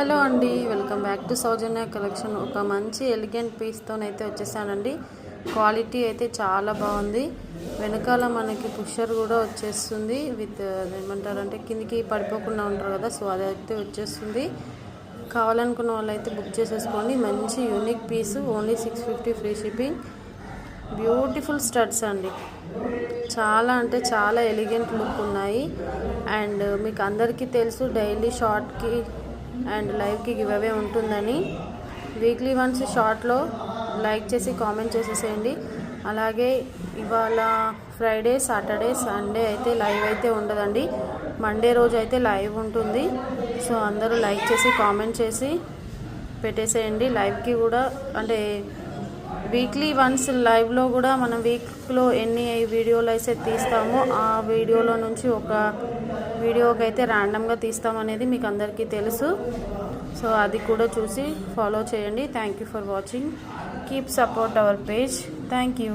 Hello అండి, welcome back to Soujanya collection. ఒక మంచి ఎలిగెంట్ పీస్తోనైతే వచ్చేసానండి. క్వాలిటీ అయితే చాలా బాగుంది. వెనకాల మనకి పుషర్ కూడా వచ్చేస్తుంది విత్ ఏమంటారంటే కిందికి పడిపోకుండా ఉంటారు కదా, సో అదైతే వచ్చేస్తుంది. కావాలనుకున్న వాళ్ళైతే బుక్ చేసేసుకోండి. మంచి unique piece, only 650 free shipping. Beautiful studs అండి, చాలా అంటే చాలా ఎలిగెంట్ లుక్ ఉన్నాయి. అండ్ మీకు అందరికీ తెలుసు డైలీ షార్ట్కి అండ్ లైవ్కి గివ్ అవే ఉంటుందని. వీక్లీ వన్స్ షార్ట్లో లైక్ చేసి కామెంట్ చేసేసేయండి. అలాగే ఇవాళ ఫ్రైడే, సాటర్డే, సండే అయితే లైవ్ అయితే ఉండదండి. మండే రోజు అయితే లైవ్ ఉంటుంది. సో అందరూ లైక్ చేసి కామెంట్ చేసి పెట్టేసేయండి. లైవ్కి కూడా అంటే వీక్లీ వన్స్ లైవ్లో కూడా మనం వీక్లో ఎన్ని వీడియోలు అయితే తీస్తామో ఆ వీడియోలో నుంచి ఒక వీడియోకి అయితే ర్యాండమ్గా తీస్తామనేది మీకు అందరికీ తెలుసు. సో అది కూడా చూసి ఫాలో చేయండి. Thank you for watching. Keep support our page. Thank you.